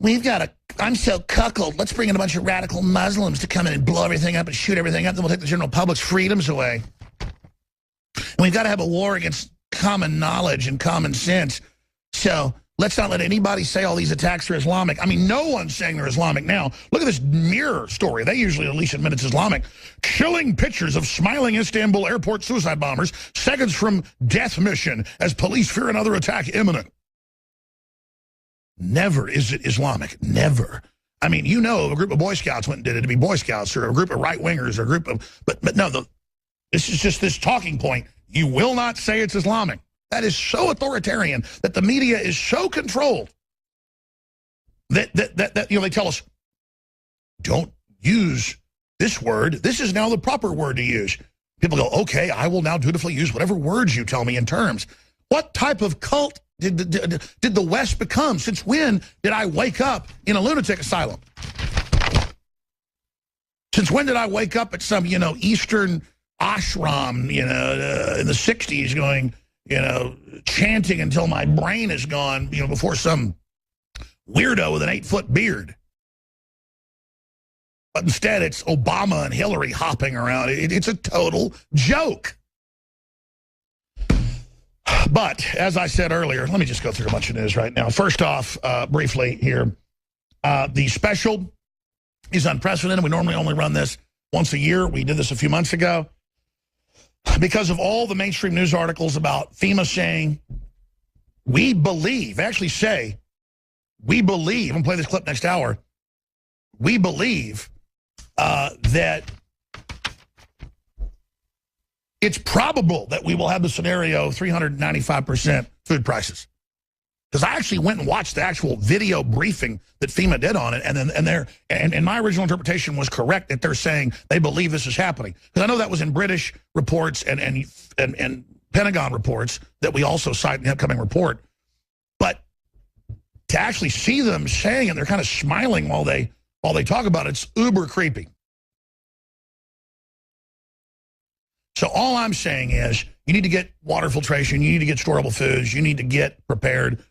We've got I'm so cuckold. Let's bring in a bunch of radical Muslims to come in and blow everything up and shoot everything up. Then we'll take the general public's freedoms away. And we've got to have a war against common knowledge and common sense. So let's not let anybody say all these attacks are Islamic. I mean, no one's saying they're Islamic now. Look at this Mirror story. They usually at least admit it's Islamic. Chilling pictures of smiling Istanbul airport suicide bombers, seconds from death mission as police fear another attack imminent. Never is it Islamic. Never. I mean, you know, a group of Boy Scouts went and did it to be Boy Scouts, or a group of right-wingers, or a group of... But no, this is just this talking point. You will not say it's Islamic. That is so authoritarian, that the media is so controlled that you know, they tell us, don't use this word. This is now the proper word to use. People go, okay, I will now dutifully use whatever words you tell me in terms. What type of cult did the West become? Since when did I wake up in a lunatic asylum? Since when did I wake up at some, you know, Eastern ashram, you know, in the 60s going, you know, chanting until my brain is gone, you know, before some weirdo with an 8-foot beard? But instead, it's Obama and Hillary hopping around. It's a total joke. But, as I said earlier, let me just go through a bunch of news right now. First off, briefly here, the special is unprecedented. We normally only run this once a year. We did this a few months ago. Because of all the mainstream news articles about FEMA saying, we believe, actually say, we believe, I'm going to play this clip next hour, we believe that it's probable that we will have the scenario 395% food prices. Because I actually went and watched the actual video briefing that FEMA did on it, and my original interpretation was correct, that they're saying they believe this is happening. Because I know that was in British reports and Pentagon reports that we also cite in the upcoming report. But to actually see them saying it, they're kind of smiling while they talk about it, it's uber creepy. So all I'm saying is you need to get water filtration, you need to get storable foods, you need to get prepared.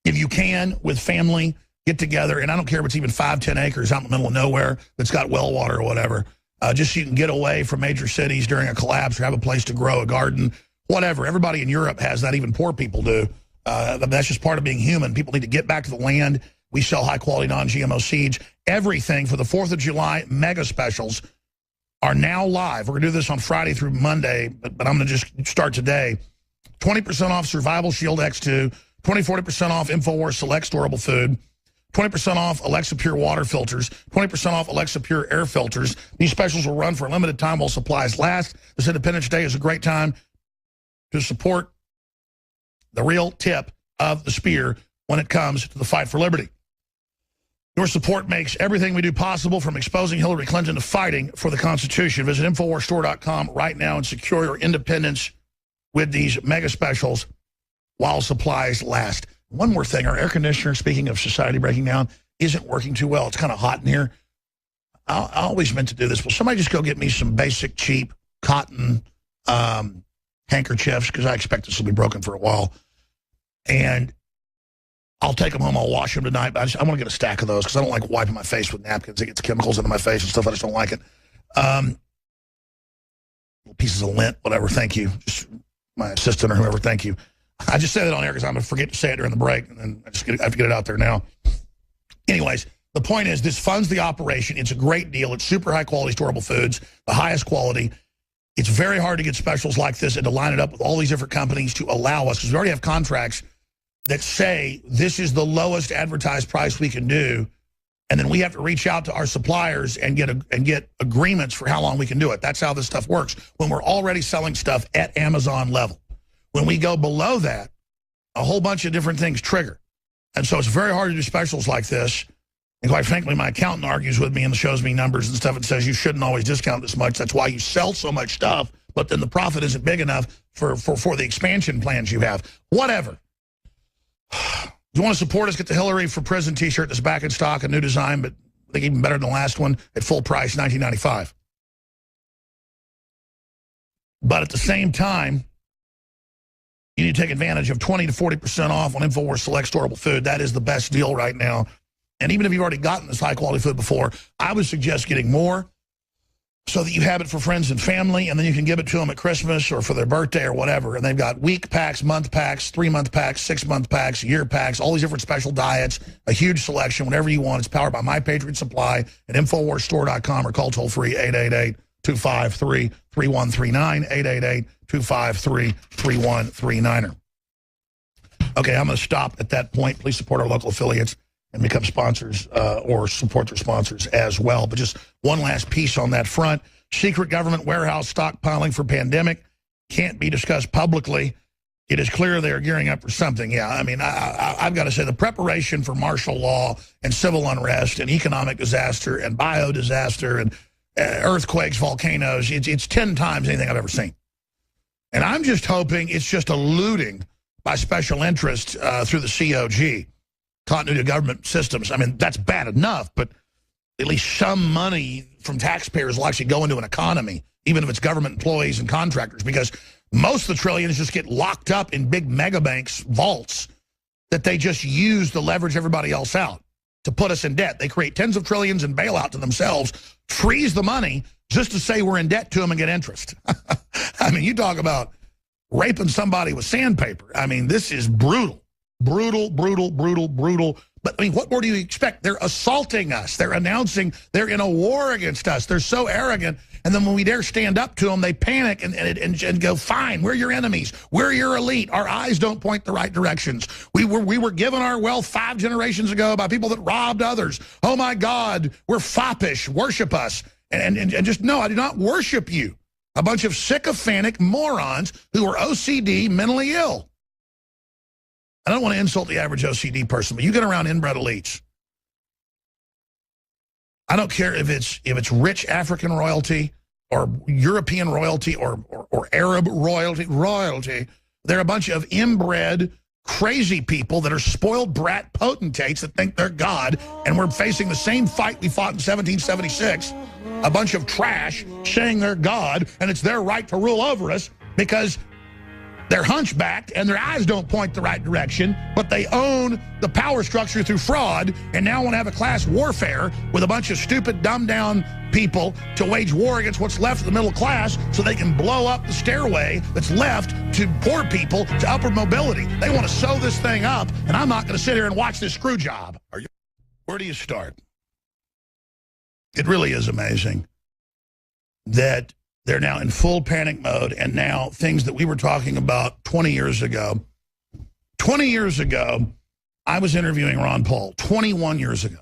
If you can, with family, get together, and I don't care if it's even 5-10 acres out in the middle of nowhere that's got well water or whatever, just so you can get away from major cities during a collapse or have a place to grow a garden, whatever. Everybody in Europe has that, even poor people do. That's just part of being human. People need to get back to the land. We sell high-quality non-GMO seeds. Everything for the 4th of July mega specials are now live. We're going to do this on Friday through Monday, but I'm going to just start today. 20% off Survival Shield X2, 40% off InfoWars Select Storable Food, 20% off Alexa Pure Water Filters, 20% off Alexa Pure Air Filters. These specials will run for a limited time while supplies last. This Independence Day is a great time to support the real tip of the spear when it comes to the fight for liberty. Your support makes everything we do possible, from exposing Hillary Clinton to fighting for the Constitution. Visit InfoWarsStore.com right now and secure your independence with these mega specials while supplies last. One more thing, our air conditioner, speaking of society breaking down, isn't working too well. It's kind of hot in here. I always meant to do this. Will somebody just go get me some basic, cheap cotton handkerchiefs, because I expect this will be broken for a while. And I'll take them home. I'll wash them tonight. But I want to get a stack of those because I don't like wiping my face with napkins. It gets chemicals into my face and stuff. I just don't like it. Little pieces of lint, whatever. Thank you. Just my assistant or whoever. Thank you. I just said it on air because I'm going to forget to say it during the break, and then I have to get it out there now. Anyways, the point is this funds the operation. It's a great deal. It's super high-quality storable foods, the highest quality. It's very hard to get specials like this and to line it up with all these different companies to allow us, because we already have contracts that say this is the lowest advertised price we can do, and then we have to reach out to our suppliers and get agreements for how long we can do it. That's how this stuff works when we're already selling stuff at Amazon level. When we go below that, a whole bunch of different things trigger. And so it's very hard to do specials like this. And quite frankly, my accountant argues with me and shows me numbers and stuff and says you shouldn't always discount this much. That's why you sell so much stuff, but then the profit isn't big enough for the expansion plans you have. Whatever. If you want to support us, get the Hillary for Prison t-shirt that's back in stock, a new design, but I think even better than the last one, at full price, $19.95. But at the same time, you need to take advantage of 20 to 40% off on InfoWars Select Storable Food. That is the best deal right now. And even if you've already gotten this high-quality food before, I would suggest getting more so that you have it for friends and family, and then you can give it to them at Christmas or for their birthday or whatever. And they've got week packs, month packs, 3-month packs, 6-month packs, year packs, all these different special diets, a huge selection, whatever you want. It's powered by My Patriot Supply at InfoWarsStore.com or call toll-free 888-253-3139, 888-253-3139. Okay, I'm going to stop at that point. Please support our local affiliates and become sponsors or support their sponsors as well. But just one last piece on that front. Secret government warehouse stockpiling for pandemic can't be discussed publicly. It is clear they are gearing up for something. Yeah, I mean, I've got to say the preparation for martial law and civil unrest and economic disaster and bio-disaster and earthquakes, volcanoes, it's 10 times anything I've ever seen. And I'm just hoping it's just a looting by special interest through the COG. Continuity of government systems. I mean, that's bad enough, but at least some money from taxpayers will actually go into an economy, even if it's government employees and contractors, because most of the trillions just get locked up in big mega banks vaults that they just use to leverage everybody else out to put us in debt. They create tens of trillions in bailout to themselves, freeze the money just to say we're in debt to them and get interest. I mean, you talk about raping somebody with sandpaper. I mean, this is brutal. Brutal, brutal, brutal, brutal. But, I mean, what more do you expect? They're assaulting us. They're announcing they're in a war against us. They're so arrogant. And then when we dare stand up to them, they panic and go, fine, we're your enemies. We're your elite. Our eyes don't point the right directions. We were given our wealth 5 generations ago by people that robbed others. Oh, my God, we're foppish. Worship us. And just, no, I do not worship you. A bunch of sycophantic morons who are OCD, mentally ill. I don't want to insult the average OCD person, but you get around inbred elites. I don't care if it's rich African royalty or European royalty or Arab royalty. They're a bunch of inbred, crazy people that are spoiled brat potentates that think they're God, and we're facing the same fight we fought in 1776. A bunch of trash saying they're God, and it's their right to rule over us because they're hunchbacked and their eyes don't point the right direction, but they own the power structure through fraud and now want to have a class warfare with a bunch of stupid, dumbed-down people to wage war against what's left of the middle class so they can blow up the stairway that's left to poor people to upward mobility. They want to sew this thing up, and I'm not going to sit here and watch this screw job. Where do you start? It really is amazing that they're now in full panic mode, and now things that we were talking about 20 years ago. 20 years ago, I was interviewing Ron Paul. 21 years ago.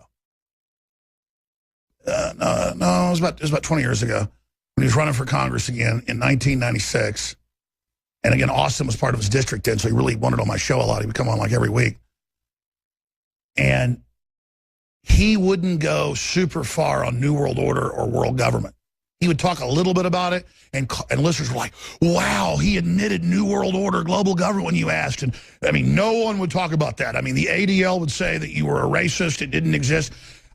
No, it was about 20 years ago when he was running for Congress again in 1996. And again, Austin was part of his district then, so he really wanted on my show a lot. He would come on like every week. And he wouldn't go super far on New World Order or world government. He would talk a little bit about it, and listeners were like, wow, he admitted New World Order, global government when you asked. And, I mean, no one would talk about that. I mean, the ADL would say that you were a racist, it didn't exist.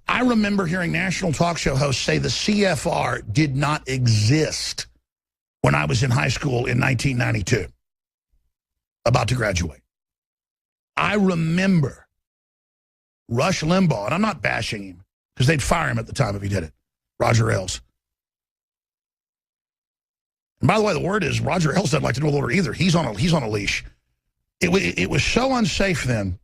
I remember hearing national talk show hosts say the CFR did not exist when I was in high school in 1992, about to graduate. I remember Rush Limbaugh, and I'm not bashing him, because they'd fire him at the time if he did it, Roger Ailes. And by the way, the word is Roger Ailes doesn't like to do a order either. He's on a leash. It was so unsafe then.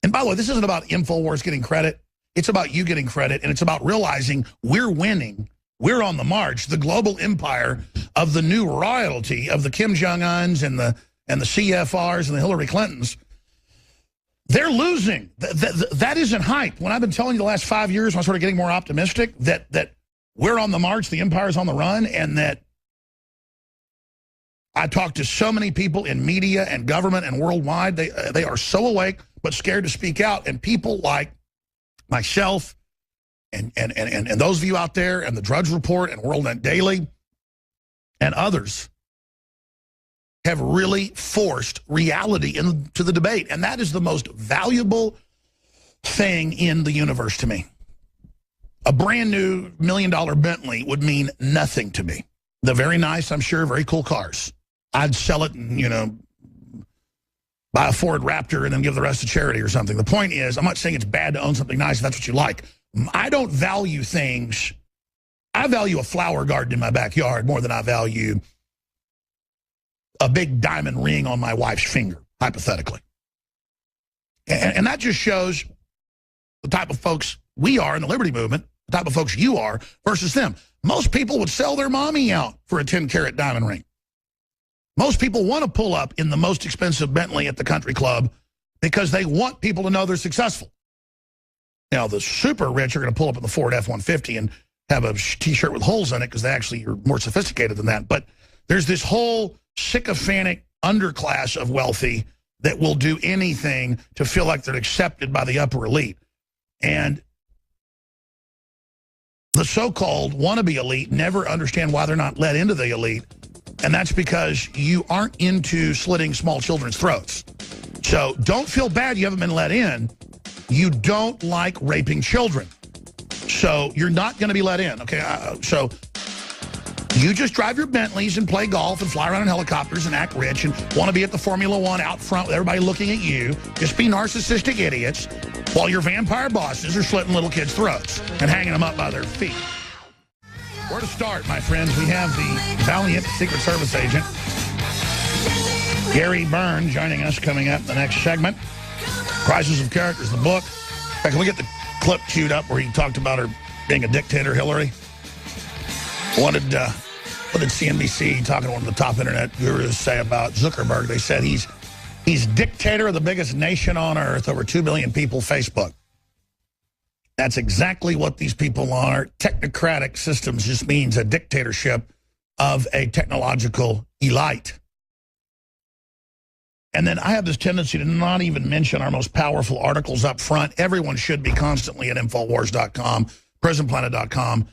And by the way, this isn't about InfoWars getting credit. It's about you getting credit, and it's about realizing we're winning. We're on the march. The global empire of the new royalty of the Kim Jong-uns and the CFRs and the Hillary Clintons, they're losing. That isn't hype. When I've been telling you the last 5 years, when I started getting more optimistic, that we're on the march, the empire's on the run, and that I talk to so many people in media and government and worldwide. They are so awake but scared to speak out. And people like myself and those of you out there and the Drudge Report and World Net Daily and others have really forced reality into the debate. And that is the most valuable thing in the universe to me. A brand new $1 million Bentley would mean nothing to me. They're very nice, I'm sure, very cool cars. I'd sell it and, buy a Ford Raptor and then give the rest to charity or something. The point is, I'm not saying it's bad to own something nice if that's what you like. I don't value things. I value a flower garden in my backyard more than I value a big diamond ring on my wife's finger, hypothetically. And that just shows the type of folks we are in the Liberty Movement, the type of folks you are versus them. Most people would sell their mommy out for a 10-carat diamond ring. Most people want to pull up in the most expensive Bentley at the country club because they want people to know they're successful. Now, the super rich are going to pull up in the Ford F-150 and have a T-shirt with holes in it because they actually are more sophisticated than that. But there's this whole sycophantic underclass of wealthy that will do anything to feel like they're accepted by the upper elite. And the so-called wannabe elite never understand why they're not let into the elite. And that's because you aren't into slitting small children's throats. So don't feel bad you haven't been let in. You don't like raping children. So you're not going to be let in, okay? So you just drive your Bentleys and play golf and fly around in helicopters and act rich and want to be at the Formula One out front with everybody looking at you. Just be narcissistic idiots while your vampire bosses are slitting little kids' throats and hanging them up by their feet. Where to start, my friends? We have the valiant Secret Service agent, Gary Byrne, joining us coming up in the next segment. Crisis of Characters, the book. In fact, can we get the clip queued up where he talked about her being a dictator, Hillary? What did CNBC, talking to one of the top internet gurus, say about Zuckerberg? They said he's dictator of the biggest nation on earth, over 2 billion people, Facebook. That's exactly what these people are. Technocratic systems just means a dictatorship of a technological elite. And then I have this tendency to not even mention our most powerful articles up front. Everyone should be constantly at Infowars.com, PrisonPlanet.com,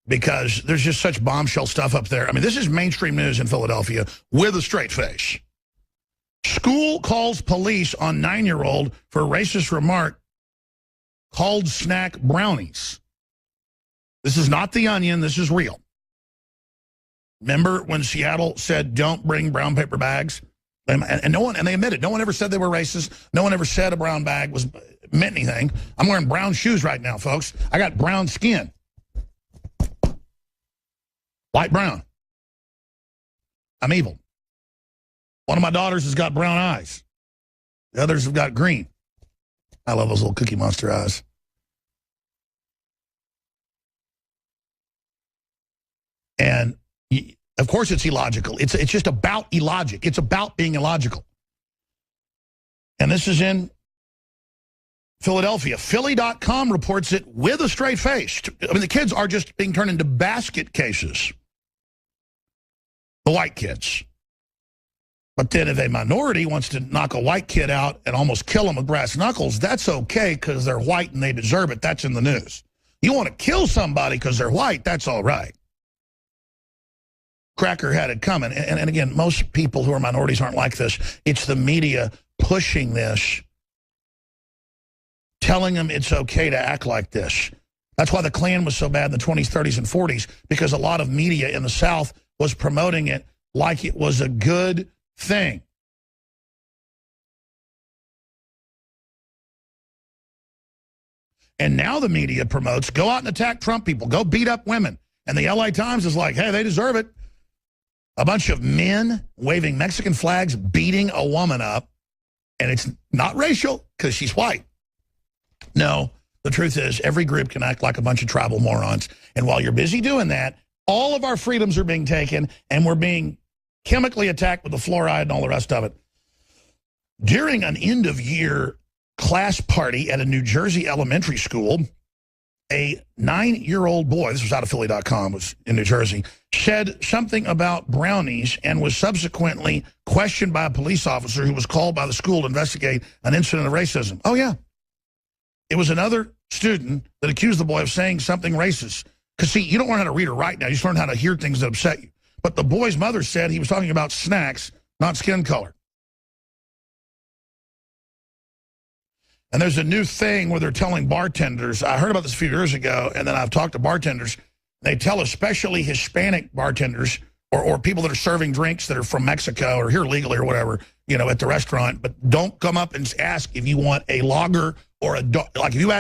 because there's just such bombshell stuff up there. I mean, this is mainstream news in Philadelphia with a straight face. School calls police on 9-year-old for racist remark called snack brownies. This is not The Onion. This is real. Remember when Seattle said, don't bring brown paper bags? And no one, and they admitted, no one ever said they were racist. No one ever said a brown bag meant anything. I'm wearing brown shoes right now, folks. I got brown skin. Light brown. I'm evil. One of my daughters has got brown eyes. The others have got green. I love those little Cookie Monster eyes. And of course it's illogical. It's just about illogic. It's about being illogical. And this is in Philadelphia. Philly.com reports it with a straight face. I mean, the kids are just being turned into basket cases. The white kids. But then if a minority wants to knock a white kid out and almost kill him with brass knuckles, that's okay because they're white and they deserve it. That's in the news. You want to kill somebody because they're white, that's all right. Cracker had it coming. And again, most people who are minorities aren't like this. It's the media pushing this, telling them it's okay to act like this. That's why the Klan was so bad in the 20s, 30s, and 40s, because a lot of media in the South was promoting it like it was a good thing. And now the media promotes, go out and attack Trump people, go beat up women. And the LA Times is like, hey, they deserve it. A bunch of men waving Mexican flags, beating a woman up. And it's not racial because she's white. No, the truth is every group can act like a bunch of tribal morons. And while you're busy doing that, all of our freedoms are being taken and we're being chemically attacked with the fluoride and all the rest of it. During an end-of-year class party at a New Jersey elementary school, a 9-year-old boy, this was out of Philly.com, was in New Jersey, said something about brownies and was subsequently questioned by a police officer who was called by the school to investigate an incident of racism. Oh, yeah. It was another student that accused the boy of saying something racist. Because, see, you don't learn how to read or write now. You just learn how to hear things that upset you. But the boy's mother said he was talking about snacks, not skin color. And there's a new thing where they're telling bartenders, I heard about this a few years ago, and then I've talked to bartenders. They tell especially Hispanic bartenders or people that are serving drinks that are from Mexico or here legally or whatever, at the restaurant, but don't come up and ask if you want a lager or a, like if you